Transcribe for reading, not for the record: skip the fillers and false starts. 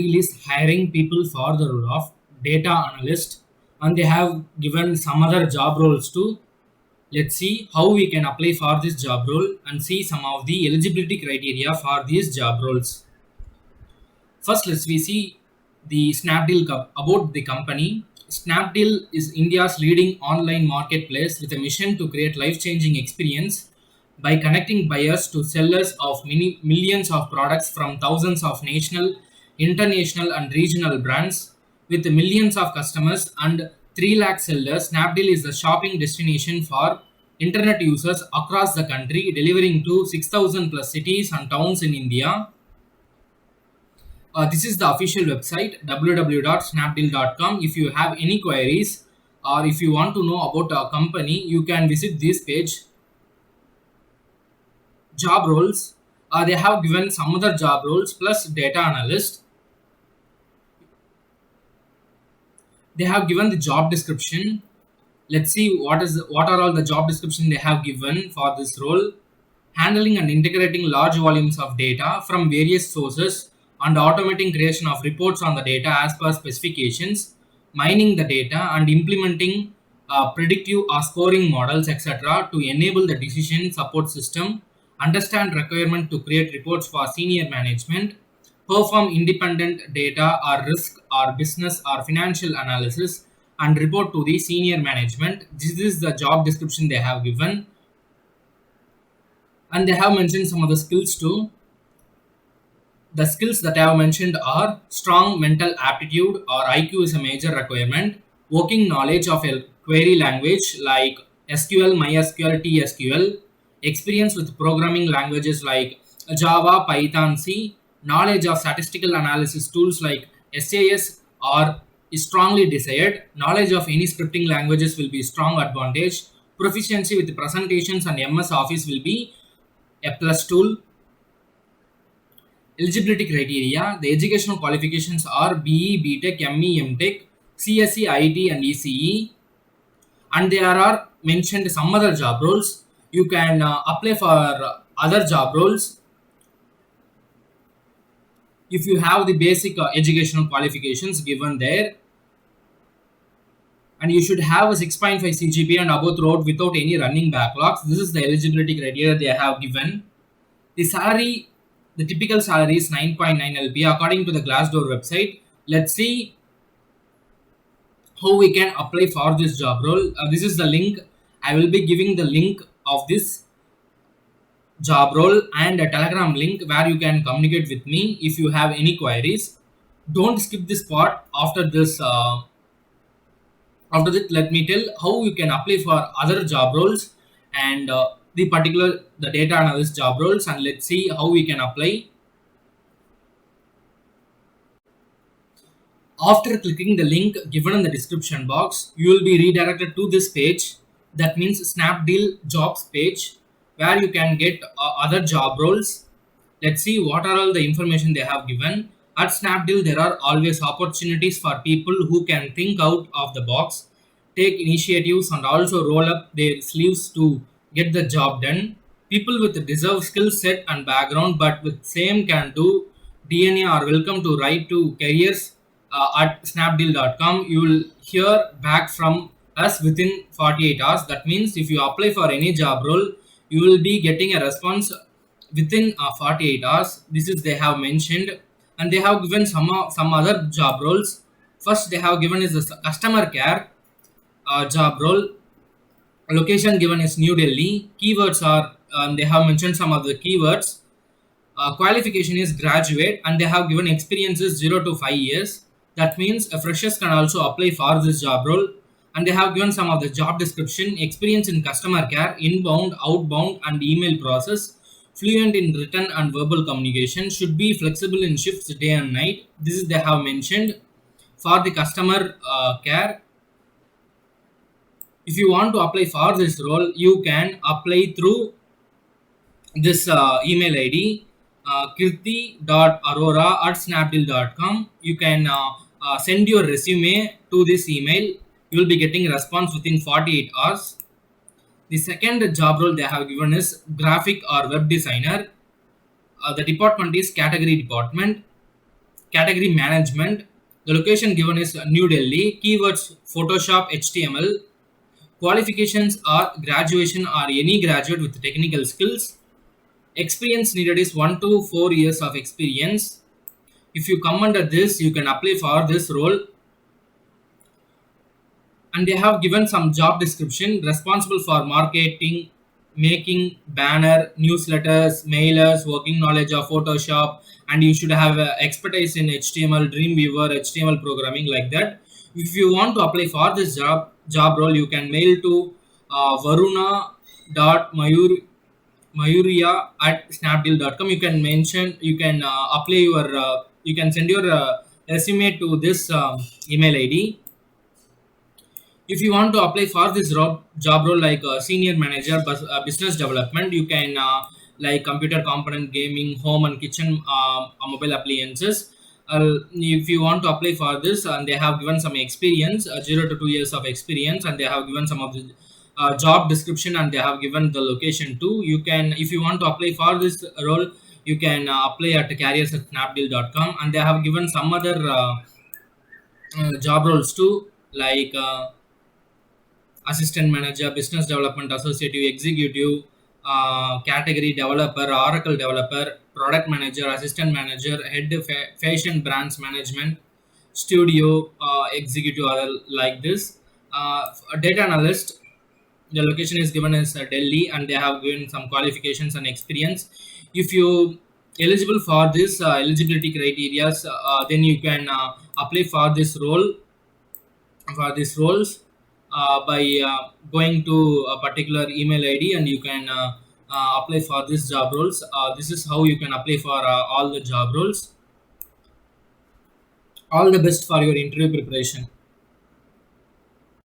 is hiring people for the role of data analyst, and they have given some other job roles too. Let's see how we can apply for this job role and see some of the eligibility criteria for these job roles. First, let's we see the about the company. Snapdeal is India's leading online marketplace with a mission to create life-changing experience by connecting buyers to sellers of millions of products from thousands of national, international, and regional brands. With millions of customers and 3 lakh sellers, Snapdeal is the shopping destination for internet users across the country, delivering to 6,000 plus cities and towns in India. This is the official website www.snapdeal.com. If you have any queries or if you want to know about a company, you can visit this page. Job roles. They have given some other job roles plus data analyst. They have given the job description. Let's see what are all the job description they have given for this role. Handling and integrating large volumes of data from various sources and automating creation of reports on the data as per specifications, mining the data and implementing predictive or scoring models, etc., to enable the decision support system, understand requirement to create reports for senior management, perform independent data or risk or business or financial analysis, and report to the senior management. This is the job description they have given, and they have mentioned some of the skills too. The skills that I have mentioned are strong mental aptitude or IQ is a major requirement, working knowledge of a query language like SQL, MySQL, TSQL, experience with programming languages like Java, Python, C, knowledge of statistical analysis tools like SAS or is strongly desired, knowledge of any scripting languages will be strong advantage, proficiency with presentations and MS Office will be a plus tool. Eligibility criteria. The educational qualifications are BE, BTech, ME, MTech, CSE, IT, and ECE. And there are mentioned some other job roles. You can apply for other job roles if you have the basic educational qualifications given there. And you should have a 6.5 CGPA and above throughout without any running backlogs. This is the eligibility criteria they have given. The salary, the typical salary is 9.9 LP according to the Glassdoor website. Let's see how we can apply for this job role. This is the link. I will be giving the link of this job role and a Telegram link where you can communicate with me if you have any queries. Don't skip this part. After this, let me tell how you can apply for other job roles and the data analyst job roles, and let's see how we can apply. After clicking the link given in the description box, you will be redirected to this page. That means Snapdeal jobs page where you can get other job roles. Let's see what are all the information they have given. At Snapdeal, there are always opportunities for people who can think out of the box, take initiatives, and also roll up their sleeves to get the job done. People with deserved skill set and background, but with same can do DNA are welcome to write to careers at snapdeal.com. You will hear back from us within 48 hours. That means if you apply for any job role, you will be getting a response within 48 hours. This is they have mentioned, and they have given some other job roles. First they have given is the customer care job role. Location given is New Delhi. Keywords are they have mentioned some of the keywords. Qualification is graduate, and they have given experiences 0 to 5 years. That means a freshers can also apply for this job role. And they have given some of the job description: experience in customer care, inbound, outbound, and email process, fluent in written and verbal communication, should be flexible in shifts day and night. This is they have mentioned for the customer care. If you want to apply for this role, you can apply through this email ID, kirti.arora@snapdeal.com. You can send your resume to this email. You will be getting response within 48 hours. The second job role they have given is graphic or web designer. The department is category department. Category management. The location given is New Delhi. Keywords Photoshop, HTML. Qualifications are graduation or any graduate with technical skills. Experience needed is 1 to 4 years of experience. If you come under this, you can apply for this role. And they have given some job description responsible for marketing, making banner, newsletters, mailers, working knowledge of Photoshop, and you should have expertise in HTML, Dreamweaver, HTML programming like that. If you want to apply for this job role, you can mail to varuna.mayuriya@snapdeal.com. You can mention, you can apply your, you can send your resume to this email ID. If you want to apply for this job role like senior manager business development, you can like computer component, gaming, home and kitchen mobile appliances. If you want to apply for this, and they have given some experience, 0 to 2 years of experience, and they have given some of the job description, and they have given the location too. You can, if you want to apply for this role, you can apply at careers@snapdeal.com, and they have given some other job roles too, like assistant manager, business development associate, executive, category developer, Oracle developer, product manager, assistant manager, head fashion brands management, studio executive, are like this. A data analyst, the location is given as Delhi, and they have given some qualifications and experience. If you eligible for this eligibility criteria, then you can apply for this role, for these roles, by going to a particular email ID, and you can apply for this job roles. This is how you can apply for all the job roles. All the best for your interview preparation.